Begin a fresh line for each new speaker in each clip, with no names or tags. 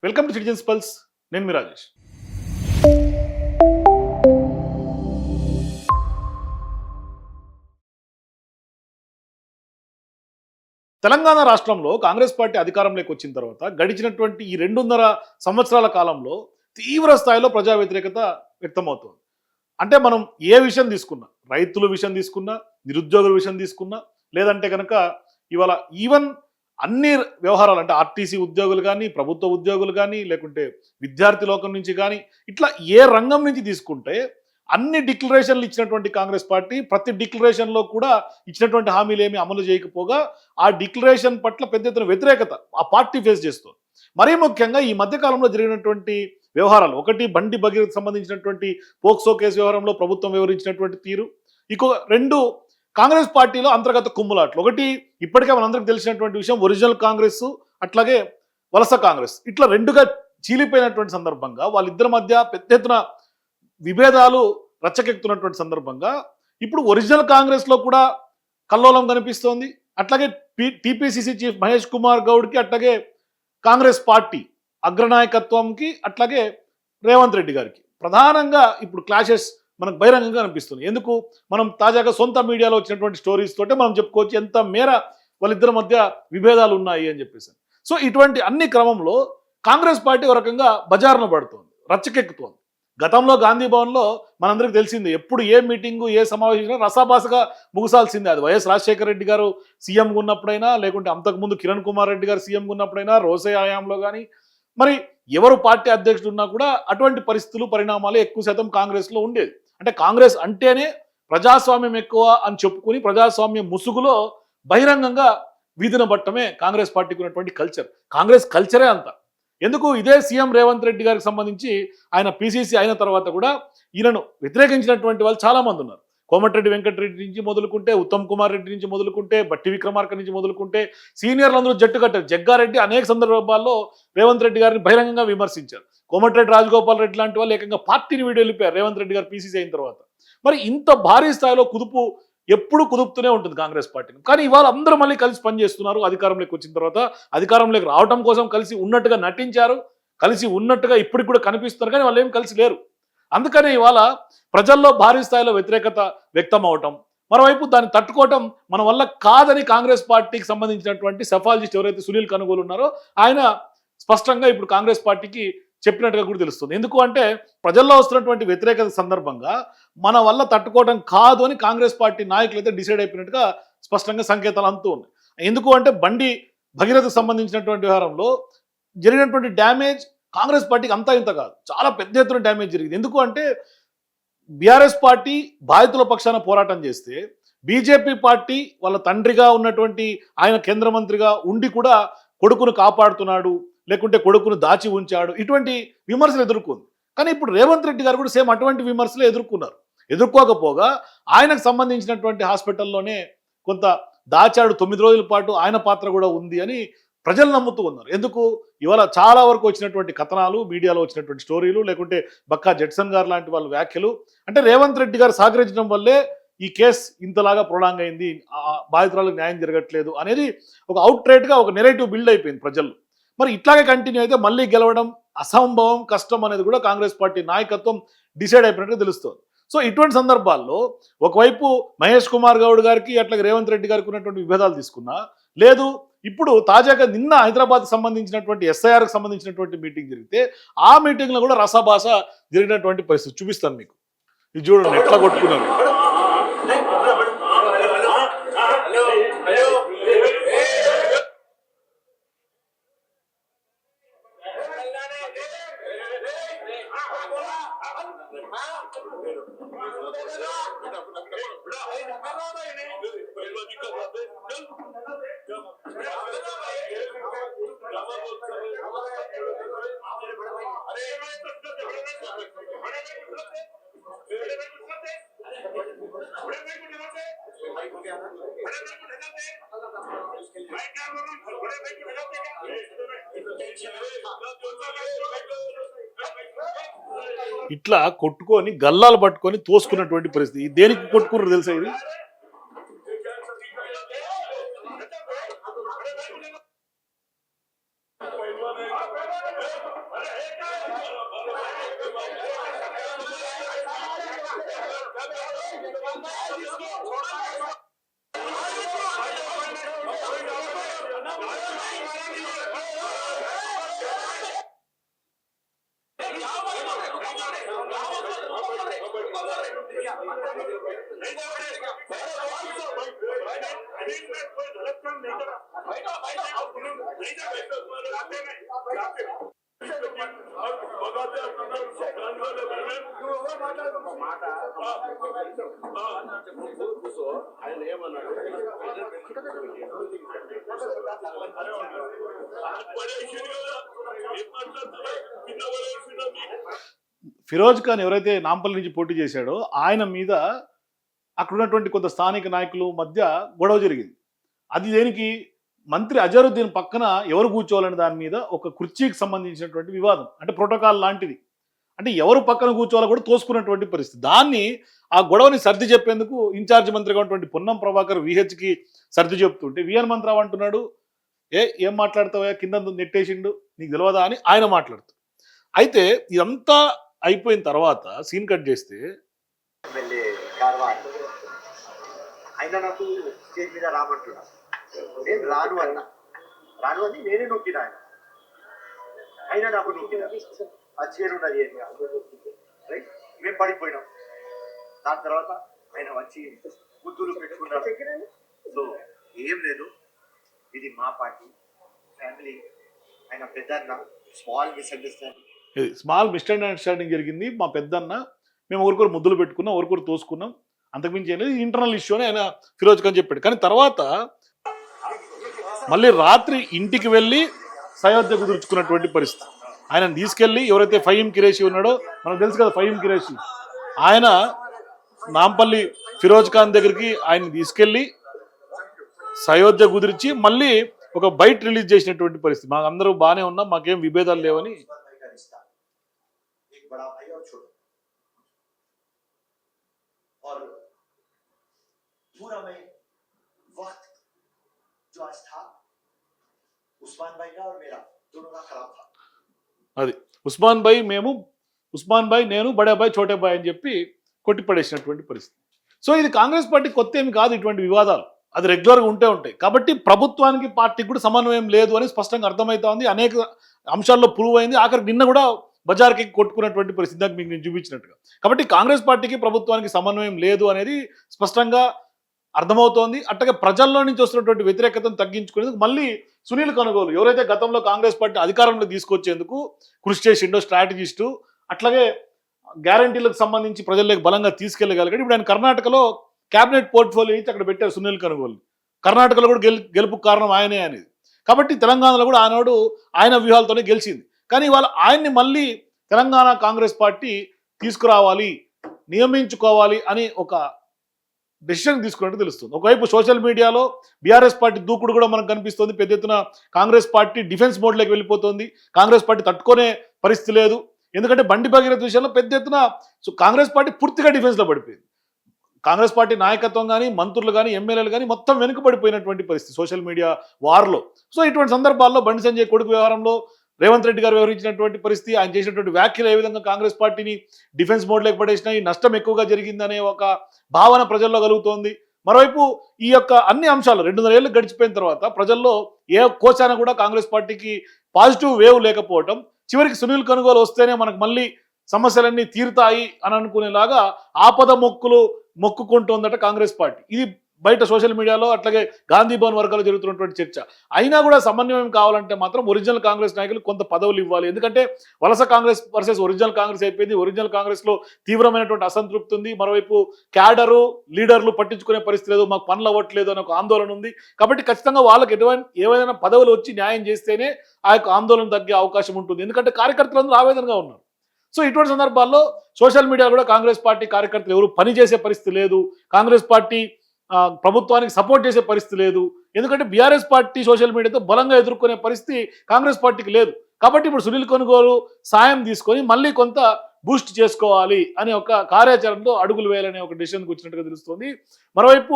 Welcome to citizens pulse. నేను మీ రాజేష్. తెలంగాణ రాష్ట్రంలో Congress party అధికారంలోకి వచ్చిన తర్వాత గడిచినటువంటి ఈ 2.5 సంవత్సరాల కాలంలో తీవ్ర స్థాయిలో ప్రజా వ్యతిరేకత వ్యక్తమవుతుంది. అంటే మనం ఏ విషయం తీసుకున్నా, రైతుల విషయం తీసుకున్నా, నిరుద్యోగుల విషయం తీసుకున్నా, లేదంటే కనుక ఇవాళ ఈవెన్ అన్ని వ్యవహారాలు అంటే ఆర్టీసీ ఉద్యోగులు కానీ, ప్రభుత్వ ఉద్యోగులు కానీ, లేకుంటే విద్యార్థి లోకం నుంచి కానీ, ఇట్లా ఏ రంగం నుంచి తీసుకుంటే అన్ని డిక్లరేషన్లు ఇచ్చినటువంటి కాంగ్రెస్ పార్టీ ప్రతి డిక్లరేషన్లో కూడా ఇచ్చినటువంటి హామీలు ఏమి అమలు చేయకపోగా ఆ డిక్లరేషన్ పట్ల పెద్ద ఎత్తున వ్యతిరేకత ఆ పార్టీ ఫేస్ చేస్తుంది. మరీ ముఖ్యంగా ఈ మధ్యకాలంలో జరిగినటువంటి వ్యవహారాలు, ఒకటి బండి భగీరథ్ సంబంధించినటువంటి పోక్సో కేసు వ్యవహారంలో ప్రభుత్వం వివరించినటువంటి తీరు, రెండు కాంగ్రెస్ పార్టీలో అంతర్గత కుమ్ములాట్లు. ఒకటి ఇప్పటికే మనందరికీ తెలిసినటువంటి విషయం, ఒరిజినల్ కాంగ్రెస్ అట్లాగే వలస కాంగ్రెస్ ఇట్లా రెండుగా చీలిపోయినటువంటి సందర్భంగా వాళ్ళిద్దరి మధ్య పెద్ద ఎత్తున విభేదాలు రచ్చకెక్కుతున్నటువంటి సందర్భంగా ఇప్పుడు ఒరిజినల్ కాంగ్రెస్లో కూడా కల్లోలం కనిపిస్తోంది. అట్లాగే టీపీసీసీ చీఫ్ మహేష్ కుమార్ గౌడ్కి, అట్లాగే కాంగ్రెస్ పార్టీ అగ్రనాయకత్వంకి, అట్లాగే రేవంత్ రెడ్డి గారికి ప్రధానంగా ఇప్పుడు క్లాషెస్ మనకు బహిరంగంగా కనిపిస్తుంది. ఎందుకు మనం తాజాగా సొంత మీడియాలో వచ్చినటువంటి స్టోరీస్ తోటే మనం చెప్పుకోవచ్చు ఎంత మేర వాళ్ళిద్దరి మధ్య విభేదాలు ఉన్నాయి అని చెప్పేసి. సో ఇటువంటి అన్ని క్రమంలో కాంగ్రెస్ పార్టీ ఒక రకంగా బజారున పడుతోంది, రచ్చకెక్కుతోంది. గతంలో గాంధీ భవన్లో మనందరికీ తెలిసింది, ఎప్పుడు ఏ మీటింగు ఏ సమావేశం రసాభాసగా ముగిసాల్సిందే. అది వైఎస్ రాజశేఖర రెడ్డి గారు సీఎంగా ఉన్నప్పుడైనా, లేకుంటే అంతకుముందు కిరణ్ కుమార్ రెడ్డి గారు సీఎంగా ఉన్నప్పుడైనా, రోసే హయాంలో కానీ, మరి ఎవరు పార్టీ అధ్యక్షుడు ఉన్నా కూడా అటువంటి పరిస్థితులు పరిణామాలు ఎక్కువ శాతం కాంగ్రెస్లో ఉండేది. అంటే కాంగ్రెస్ అంటేనే ప్రజాస్వామ్యం ఎక్కువ అని చెప్పుకుని ప్రజాస్వామ్యం ముసుగులో బహిరంగంగా వీధిన పట్టమే కాంగ్రెస్ పార్టీకి ఉన్నటువంటి కల్చర్. కాంగ్రెస్ కల్చరే అంత. ఎందుకు ఇదే సీఎం రేవంత్ రెడ్డి గారికి సంబంధించి ఆయన పీసీసీ అయిన తర్వాత కూడా ఈయనను వ్యతిరేకించినటువంటి వాళ్ళు చాలామంది ఉన్నారు. కోమటిరెడ్డి వెంకటరెడ్డి నుంచి మొదలుకుంటే, ఉత్తమ్ కుమార్ రెడ్డి నుంచి మొదలుకుంటే, బట్టి విక్రమార్క నుంచి మొదలుకుంటే, సీనియర్లు అందరూ జట్టు కట్టారు. జగ్గారెడ్డి అనేక సందర్భాల్లో రేవంత్ రెడ్డి గారిని బహిరంగంగా విమర్శించారు. కోమటిరెడ్డి రాజగోపాల్ రెడ్డి లాంటి వాళ్ళు ఏకంగా పార్టీని వీడి వెళ్ళిపోయారు రేవంత్ రెడ్డి గారు పీసీసీ అయిన తర్వాత. మరి ఇంత భారీ స్థాయిలో కుదుపు ఎప్పుడు కుదుపుతూనే ఉంటుంది కాంగ్రెస్ పార్టీని. కానీ ఇవాళ అందరూ మళ్ళీ కలిసి పనిచేస్తున్నారు. అధికారంలోకి వచ్చిన తర్వాత అధికారంలోకి రావడం కోసం కలిసి ఉన్నట్టుగా నటించారు, కలిసి ఉన్నట్టుగా ఇప్పటికి కూడా కనిపిస్తున్నారు, కానీ వాళ్ళు ఏం కలిసి లేరు. అందుకనే ఇవాళ ప్రజల్లో భారీ స్థాయిలో వ్యతిరేకత వ్యక్తం అవటం, మరోవైపు దాన్ని తట్టుకోవటం మన వల్ల కాదని కాంగ్రెస్ పార్టీకి సంబంధించినటువంటి సెఫాలజిస్ట్ ఎవరైతే సునీల్ కనుగోలు ఉన్నారో ఆయన స్పష్టంగా ఇప్పుడు కాంగ్రెస్ పార్టీకి చెప్పినట్టుగా కూడా తెలుస్తుంది. ఎందుకు అంటే ప్రజల్లో వస్తున్నటువంటి వ్యతిరేకత సందర్భంగా మన వల్ల తట్టుకోవడం కాదు అని కాంగ్రెస్ పార్టీ నాయకులు అయితే డిసైడ్ అయిపోయినట్టుగా స్పష్టంగా సంకేతాలు అందుతూ ఉన్నాయి. ఎందుకు అంటే బండి భగీరథకు సంబంధించినటువంటి వ్యవహారంలో జరిగినటువంటి డ్యామేజ్ కాంగ్రెస్ పార్టీకి అంతా ఇంత కాదు, చాలా పెద్ద ఎత్తున డ్యామేజ్ జరిగింది. ఎందుకు అంటే బీఆర్ఎస్ పార్టీ బాధితుల పక్షాన పోరాటం చేస్తే బీజేపీ పార్టీ వాళ్ళ తండ్రిగా ఉన్నటువంటి ఆయన కేంద్ర మంత్రిగా ఉండి కూడా కొడుకును కాపాడుతున్నాడు, లేకుంటే కొడుకును దాచి ఉంచాడు, ఇటువంటి విమర్శలు ఎదుర్కొంది. కానీ ఇప్పుడు రేవంత్ రెడ్డి గారు కూడా సేమ్ అటువంటి విమర్శలు ఎదుర్కొన్నారు. ఎదుర్కోకపోగా ఆయనకు సంబంధించినటువంటి హాస్పిటల్లోనే కొంత దాచాడు, 9 రోజుల పాటు ఆయన పాత్ర కూడా ఉంది అని ప్రజలు నమ్ముతూ ఉన్నారు. ఎందుకు ఇవాళ చాలా వరకు వచ్చినటువంటి కథనాలు, మీడియాలో వచ్చినటువంటి స్టోరీలు, లేకుంటే బక్కా జడ్సన్ గారు లాంటి వాళ్ళ వ్యాఖ్యలు, అంటే రేవంత్ రెడ్డి గారు సహకరించడం వల్లే ఈ కేసు ఇంతలాగా ప్రొలాంగ్ అయింది, బాధితురాలకు న్యాయం జరగట్లేదు అనేది ఒక అవుట్ రైట్గా ఒక నెరేటివ్ బిల్డ్ అయిపోయింది ప్రజల్లో. మరి ఇట్లాగే కంటిన్యూ అయితే మళ్ళీ గెలవడం అసంభవం, కష్టం అనేది కూడా కాంగ్రెస్ పార్టీ నాయకత్వం డిసైడ్ అయిపోయినట్టు తెలుస్తుంది. సో ఇటువంటి సందర్భాల్లో ఒకవైపు మహేష్ కుమార్ గౌడ్ గారికి అట్లాగే రేవంత్ రెడ్డి గారికి ఉన్నటువంటి విభేదాలు తీసుకున్నా, లేదు ఇప్పుడు తాజాగా నిన్న హైదరాబాద్ సంబంధించినటువంటి ఎస్ఐఆర్కి సంబంధించినటువంటి మీటింగ్ జరిగితే ఆ మీటింగ్లో కూడా రసాభాస జరిగినటువంటి పరిస్థితి చూపిస్తాను మీకు. ఇది చూడండి ఎట్లా కొట్టుకున్నారు. ఇట్లా కొట్టుకొని గల్లాలు పట్టుకొని తోసుకున్నటువంటి పరిస్థితి. దేనికి కొట్టుకున్నారు తెలుసా? ఇది ఫిరోజ్ ఖాన్ ఎవరైతే నాంపల్లి నుంచి పోటీ చేశాడో ఆయన మీద అక్కడ ఉన్నటువంటి కొంత స్థానిక నాయకులు మధ్య గొడవ జరిగింది. అది దేనికి? మంత్రి అజరుద్దీన్ పక్కన ఎవరు కూర్చోవాలనే దాని మీద ఒక కుర్చీకి సంబంధించినటువంటి వివాదం, అంటే ప్రోటోకాల్ లాంటిది. అంటే ఎవరు పక్కన కూర్చోవాలో కూడా తోసుకున్నటువంటి పరిస్థితి. దాన్ని ఆ గొడవని సర్ది చెప్పేందుకు ఇన్ఛార్జ్ మంత్రిగా ఉన్నటువంటి పొన్నం ప్రభాకర్ విహెచ్కి సర్ది చెప్తుంటే విఎన్ మంత్రావు అంటున్నాడు, ఏం మాట్లాడతావా, కింద నెట్టేసిండు, నీకు తెలియదా అని ఆయన మాట్లాడుతాడు. అయితే ఇదంతా అయిపోయిన తర్వాత సీన్ కట్ చేస్తే
ఆయన నాకు స్టేజ్ మీద రామంటున్నా, నేను రాను అని నేనే నొక్కిన ఆయన నాకు నొక్కిన ఆ చీర ఉన్నది రైట్. మేము పడిపోయినాం. దాని తర్వాత ఆయన వచ్చి గుద్దులు పెట్టుకున్నారు. సో ఏం లేదు, ఇది మా పార్టీ ఫ్యామిలీ. ఆయన పెద్దన్న స్మాల్ మిస్అండర్స్టాండింగ్,
స్మాల్ మిస్అండర్స్టాండింగ్ జరిగింది. మా పెద్దన్న మేము ఒకరికొరు ముద్దులు పెట్టుకున్నాం, ఒకరికొరు తోసుకున్నాం, అంతకుమించి అనేది ఇంటర్నల్ ఇష్యూ అని ఆయన ఫిరోజ్ ఖాన్ చెప్పాడు. కానీ తర్వాత మళ్ళీ రాత్రి ఇంటికి వెళ్ళి సయోధ్య కుదుర్చుకున్నటువంటి పరిస్థితి. ఆయన తీసుకెళ్ళి ఎవరైతే ఫహీం ఖురేషీ ఉన్నాడో, మనకు తెలుసు కదా ఫహీం ఖురేషీ, ఆయన నాంపల్లి ఫిరోజ్ ఖాన్ దగ్గరికి ఆయన తీసుకెళ్ళి సయోధ్య కుదిర్చి మళ్ళీ ఒక బైట్ రిలీజ్ చేసినటువంటి పరిస్థితి. మాకు అందరూ బాగానే ఉన్నాం, మాకేం విభేదాలు లేవని. అది ఉస్మాన్ భాయ్ నేను బడే భాయ్ చోటే భాయ్ అని చెప్పి కొట్టిపడేసినటువంటి పరిస్థితి. సో ఇది కాంగ్రెస్ పార్టీ కొత్త ఏమి కాదు, ఇటువంటి వివాదాలు అది రెగ్యులర్గా ఉంటాయి. కాబట్టి ప్రభుత్వానికి పార్టీకి కూడా సమన్వయం లేదు అని స్పష్టంగా అర్థమవుతా ఉంది. అనేక అంశాల్లో ప్రూవ్ అయింది. ఆఖరికి నిన్న కూడా బజార్కి కొట్టుకున్నటువంటి పరిస్థితి మీకు నేను చూపించినట్టుగా. కాబట్టి కాంగ్రెస్ పార్టీకి ప్రభుత్వానికి సమన్వయం లేదు అనేది స్పష్టంగా అర్థమవుతోంది. అట్లాగే ప్రజల్లో నుంచి వస్తున్నటువంటి వ్యతిరేకతను తగ్గించుకునేందుకు మళ్ళీ సునీల్ కనుగోలు, ఎవరైతే గతంలో కాంగ్రెస్ పార్టీ అధికారంలో తీసుకొచ్చేందుకు కృషి చేసిండో స్ట్రాటజిస్టు, అట్లాగే గ్యారంటీలకు సంబంధించి ప్రజల్లోకి బలంగా తీసుకెళ్ళగలిగాడు. ఇప్పుడు ఆయన కర్ణాటకలో క్యాబినెట్ పోర్ట్ఫోలియో ఇచ్చి అక్కడ పెట్టారు సునీల్ కనుగోలు. కర్ణాటకలో కూడా గెలుపుకు కారణం ఆయనే అనేది. కాబట్టి తెలంగాణలో కూడా ఆనాడు ఆయన వ్యూహాలతోనే గెలిచింది. కానీ ఇవాళ ఆయన్ని మళ్ళీ తెలంగాణ కాంగ్రెస్ పార్టీ తీసుకురావాలి, నియమించుకోవాలి అని ఒక డెసిషన్ తీసుకున్నట్టు తెలుస్తుంది. ఒకవైపు సోషల్ మీడియాలో బీఆర్ఎస్ పార్టీ దూకుడు కూడా మనకు కనిపిస్తుంది. పెద్ద ఎత్తున కాంగ్రెస్ పార్టీ డిఫెన్స్ మోడ్లోకి వెళ్ళిపోతుంది. కాంగ్రెస్ పార్టీ తట్టుకునే పరిస్థితి లేదు. ఎందుకంటే బండి భగీరథ విషయంలో పెద్ద ఎత్తున కాంగ్రెస్ పార్టీ పూర్తిగా డిఫెన్స్లో పడిపోయింది. కాంగ్రెస్ పార్టీ నాయకత్వం కానీ, మంత్రులు కానీ, ఎమ్మెల్యేలు కానీ మొత్తం వెనుకబడిపోయినటువంటి పరిస్థితి సోషల్ మీడియా వార్లో. సో ఇటువంటి సందర్భాల్లో బండి సంజయ్ కొడుకు వ్యవహారంలో రేవంత్ రెడ్డి గారు వ్యవహరించినటువంటి పరిస్థితి, ఆయన చేసినటువంటి వ్యాఖ్యలు ఏ విధంగా కాంగ్రెస్ పార్టీని డిఫెన్స్ మోడ్లోకి పడేసినాయి, నష్టం ఎక్కువగా జరిగిందనే ఒక భావన ప్రజల్లో కలుగుతోంది. మరోవైపు ఈ యొక్క అన్ని అంశాలు 200 ఏళ్ళు గడిచిపోయిన తర్వాత ప్రజల్లో ఏ కోశాన కూడా కాంగ్రెస్ పార్టీకి పాజిటివ్ వేవ్ లేకపోవటం, చివరికి సునీల్ కనుగోలు వస్తేనే మనకు మళ్ళీ సమస్యలన్నీ తీరుతాయి అని అనుకునేలాగా ఆపద మొక్కుకుంటోందట కాంగ్రెస్ పార్టీ. ఇది బయట సోషల్ మీడియాలో అట్లాగే గాంధీ భవన్ వర్గాల్లో జరుగుతున్నటువంటి చర్చ. అయినా కూడా సమన్వయం కావాలంటే మాత్రం ఒరిజినల్ కాంగ్రెస్ నాయకులు కొంత పదవులు ఇవ్వాలి. ఎందుకంటే వలస కాంగ్రెస్ వర్సెస్ ఒరిజినల్ కాంగ్రెస్ అయిపోయింది. ఒరిజినల్ కాంగ్రెస్లో తీవ్రమైనటువంటి అసంతృప్తి ఉంది. మరోవైపు క్యాడరు లీడర్లు పట్టించుకునే పరిస్థితి లేదు, మాకు పనులు అవ్వట్లేదు అనే ఒక ఆందోళన ఉంది. కాబట్టి ఖచ్చితంగా వాళ్ళకి ఏవైనా పదవులు వచ్చి న్యాయం చేస్తేనే ఆ యొక్క ఆందోళన తగ్గే అవకాశం ఉంటుంది. ఎందుకంటే కార్యకర్తలందరూ ఆవేదనగా ఉన్నారు. సో ఇటువంటి సందర్భాల్లో సోషల్ మీడియా కూడా కాంగ్రెస్ పార్టీ కార్యకర్తలు ఎవరు పని చేసే పరిస్థితి లేదు, కాంగ్రెస్ పార్టీ ప్రభుత్వానికి సపోర్ట్ చేసే పరిస్థితి లేదు. ఎందుకంటే బీఆర్ఎస్ పార్టీ సోషల్ మీడియాతో బలంగా ఎదుర్కొనే పరిస్థితి కాంగ్రెస్ పార్టీకి లేదు. కాబట్టి ఇప్పుడు సునీల్ కనుగోలు సాయం తీసుకొని మళ్ళీ కొంత బూస్ట్ చేసుకోవాలి అనే ఒక కార్యాచరణలో అడుగులు వేయాలనే ఒక డెసిషన్కి వచ్చినట్టుగా తెలుస్తుంది. మరోవైపు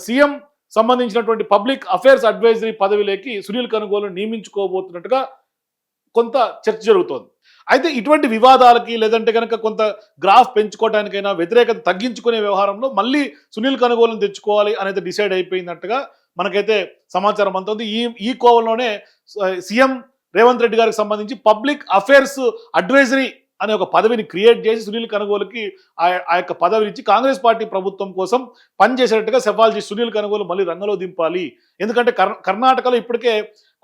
సీఎం సంబంధించినటువంటి పబ్లిక్ అఫైర్స్ అడ్వైజరీ పదవిలోకి సునీల్ కనుగోలు నియమించుకోబోతున్నట్టుగా కొంత చర్చ జరుగుతోంది. అయితే ఇటువంటి వివాదాలకి లేదంటే కనుక కొంత గ్రాఫ్ పెంచుకోవడానికైనా వ్యతిరేకత తగ్గించుకునే వ్యవహారంలో మళ్ళీ సునీల్ కనుగోలును తెచ్చుకోవాలి అనేది డిసైడ్ అయిపోయినట్టుగా మనకైతే సమాచారం అందుతుంది. ఈ కోవలోనే సీఎం రేవంత్ రెడ్డి గారికి సంబంధించి పబ్లిక్ అఫైర్స్ అడ్వైజరీ అనే ఒక పదవిని క్రియేట్ చేసి సునీల్ కనుగోలుకి ఆ యొక్క పదవిని ఇచ్చి కాంగ్రెస్ పార్టీ ప్రభుత్వం కోసం పనిచేసేటట్టుగా సవాల్ చేసి సునీల్ కనుగోలు మళ్ళీ రంగంలో దింపాలి. ఎందుకంటే కర్ణాటకలో ఇప్పటికే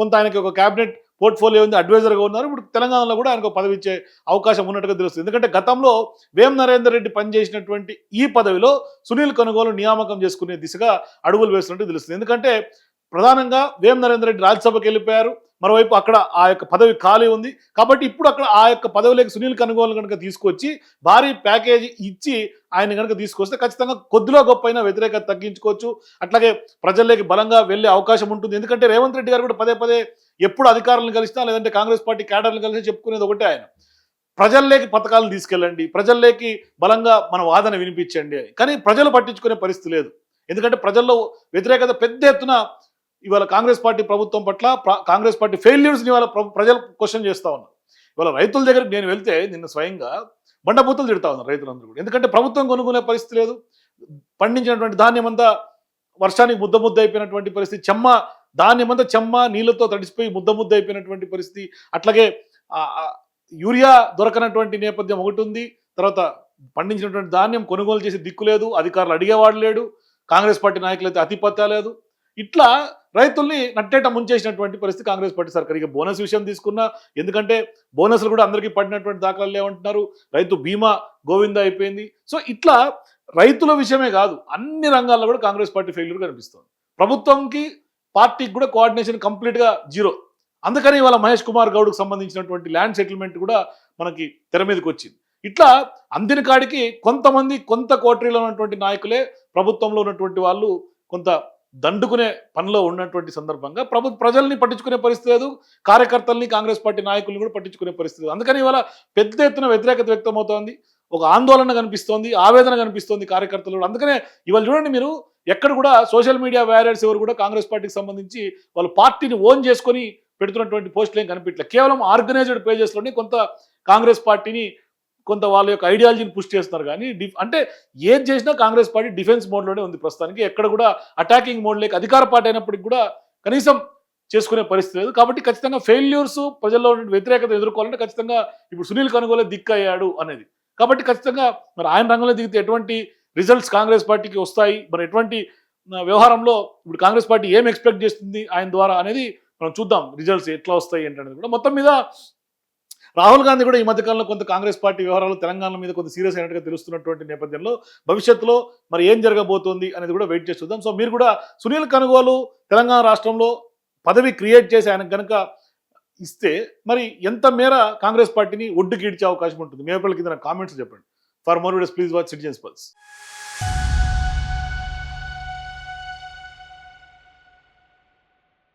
కొంత ఆయనకి ఒక క్యాబినెట్ పోర్ట్ఫోలియో ఉంది, అడ్వైజర్గా ఉన్నారు. ఇప్పుడు తెలంగాణలో కూడా ఆయనకు పదవి ఇచ్చే అవకాశం ఉన్నట్టుగా తెలుస్తుంది. ఎందుకంటే గతంలో వేం నరేందర్ రెడ్డి పనిచేసినటువంటి ఈ పదవిలో సునీల్ కనుగోలు నియామకం చేసుకునే దిశగా అడుగులు వేస్తున్నట్టు తెలుస్తుంది. ఎందుకంటే ప్రధానంగా వేం నరేందర్ రెడ్డి రాజ్యసభకి వెళ్ళిపోయారు, మరోవైపు అక్కడ ఆ యొక్క పదవి ఖాళీ ఉంది. కాబట్టి ఇప్పుడు అక్కడ ఆ యొక్క పదవిలోకి సునీల్ కనుగోలు కనుక తీసుకొచ్చి భారీ ప్యాకేజీ ఇచ్చి ఆయన కనుక తీసుకొస్తే ఖచ్చితంగా కొద్దిలో గొప్ప అయినా వ్యతిరేకత తగ్గించుకోవచ్చు. అట్లాగే ప్రజల్లోకి బలంగా వెళ్ళే అవకాశం ఉంటుంది. ఎందుకంటే రేవంత్ రెడ్డి గారు కూడా పదే పదే ఎప్పుడు అధికారులను కలిసినా లేదంటే కాంగ్రెస్ పార్టీ క్యాడర్లను కలిసి చెప్పుకునేది ఒకటే, ఆయన ప్రజల్లోకి పథకాలను తీసుకెళ్ళండి, ప్రజల్లోకి బలంగా మన వాదన వినిపించండి అని. కానీ ప్రజలు పట్టించుకునే పరిస్థితి లేదు. ఎందుకంటే ప్రజల్లో వ్యతిరేకత పెద్ద ఎత్తున ఇవాళ కాంగ్రెస్ పార్టీ ప్రభుత్వం పట్ల కాంగ్రెస్ పార్టీ ఫెయిల్యూర్స్ని ఇవాళ ప్రజలు క్వశ్చన్ చేస్తూ ఉన్నారు. ఇవాళ రైతుల దగ్గరికి నేను వెళ్తే నిన్న స్వయంగా బండబూతులు తిడతా ఉన్నారు రైతులందరూ కూడా. ఎందుకంటే ప్రభుత్వం కొనుక్కునే పరిస్థితి లేదు, పండించినటువంటి ధాన్యం అంతా వర్షానికి ముద్ద అయిపోయినటువంటి పరిస్థితి, ధాన్యం అంతా నీళ్ళతో తడిసిపోయి ముద్ద అయిపోయినటువంటి పరిస్థితి. అట్లాగే యూరియా దొరకనటువంటి నేపథ్యం ఒకటి ఉంది. తర్వాత పండించినటువంటి ధాన్యం కొనుగోలు చేసి దిక్కు లేదు, అధికారులు అడిగేవాడు లేడు, కాంగ్రెస్ పార్టీ నాయకులైతే అతిపత్తా లేదు. ఇట్లా రైతుల్ని నట్టేట ముంచేసినటువంటి పరిస్థితి కాంగ్రెస్ పార్టీ సర్కార్. ఇక బోనస్ విషయం తీసుకున్నా, ఎందుకంటే బోనస్లు కూడా అందరికీ పడినటువంటి దాఖలు లేవంటున్నారు. రైతు బీమా గోవింద అయిపోయింది. సో ఇట్లా రైతుల విషయమే కాదు, అన్ని రంగాల్లో కూడా కాంగ్రెస్ పార్టీ ఫెయిల్యూర్ కనిపిస్తుంది. ప్రభుత్వంకి పార్టీకి కూడా కోఆర్డినేషన్ కంప్లీట్గా జీరో. అందుకని ఇవాళ మహేష్ కుమార్ గౌడ్కు సంబంధించినటువంటి ల్యాండ్ సెటిల్మెంట్ కూడా మనకి తెర మీదకి వచ్చింది. ఇట్లా అందిన కాడికి కొంత కోటరీలో ఉన్నటువంటి నాయకులే ప్రభుత్వంలో ఉన్నటువంటి వాళ్ళు కొంత దండుకునే పనిలో ఉన్నటువంటి సందర్భంగా ప్రజల్ని పట్టించుకునే పరిస్థితి లేదు, కార్యకర్తల్ని కాంగ్రెస్ పార్టీ నాయకుల్ని కూడా పట్టించుకునే పరిస్థితి లేదు. అందుకని ఇవాళ పెద్ద ఎత్తున వ్యతిరేకత వ్యక్తమవుతోంది, ఒక ఆందోళన కనిపిస్తోంది, ఆవేదన కనిపిస్తోంది కార్యకర్తలు. అందుకనే ఇవాళ చూడండి మీరు, ఎక్కడ కూడా సోషల్ మీడియా వారియర్స్ ఎవరు కూడా కాంగ్రెస్ పార్టీకి సంబంధించి వాళ్ళు పార్టీని ఓన్ చేసుకొని పెడుతున్నటువంటి పోస్టులు ఏం కనిపించలేదు. కేవలం ఆర్గనైజ్డ్ పేజెస్లోనే కొంత కాంగ్రెస్ పార్టీని కొంత వాళ్ళ యొక్క ఐడియాలజీని పుష్ చేస్తున్నారు. కానీ అంటే ఏం చేసినా కాంగ్రెస్ పార్టీ డిఫెన్స్ మోడ్లోనే ఉంది ప్రస్తుతానికి. ఎక్కడ కూడా అటాకింగ్ మోడ్ లేక అధికార పార్టీ అయినప్పటికీ కూడా కనీసం చేసుకునే పరిస్థితి లేదు. కాబట్టి ఖచ్చితంగా ఫెయిల్యూర్స్, ప్రజల్లో వ్యతిరేకత ఎదుర్కోవాలంటే ఖచ్చితంగా ఇప్పుడు సునీల్ కనుగోలే దిక్కయ్యాడు అనేది. కాబట్టి ఖచ్చితంగా మరి ఆయన రంగంలో దిగితే ఎటువంటి రిజల్ట్స్ కాంగ్రెస్ పార్టీకి వస్తాయి, మరి ఎటువంటి వ్యవహారంలో ఇప్పుడు కాంగ్రెస్ పార్టీ ఏం ఎక్స్పెక్ట్ చేస్తుంది ఆయన ద్వారా అనేది మనం చూద్దాం. రిజల్ట్స్ ఎట్లా వస్తాయి ఏంటనేది కూడా. మొత్తం మీద రాహుల్ గాంధీ కూడా ఈ మధ్యకాలంలో కొంత కాంగ్రెస్ పార్టీ వ్యవహారాలు తెలంగాణ మీద కొంత సీరియస్ అయినట్టుగా తెలుస్తున్నటువంటి నేపథ్యంలో భవిష్యత్తులో మరి ఏం జరగబోతోంది అనేది కూడా వెయిట్ చేసి చూద్దాం. సో మీరు కూడా సునీల్ కనుగోలు తెలంగాణ రాష్ట్రంలో పదవి క్రియేట్ చేసి ఆయనకు కనుక ఇస్తే మరి ఎంత మేర కాంగ్రెస్ పార్టీని ఒడ్డుకి ఈడ్చే అవకాశం ఉంటుంది? మీ కింద కామెంట్స్ చెప్పండి. For more videos please watch citizens pulse.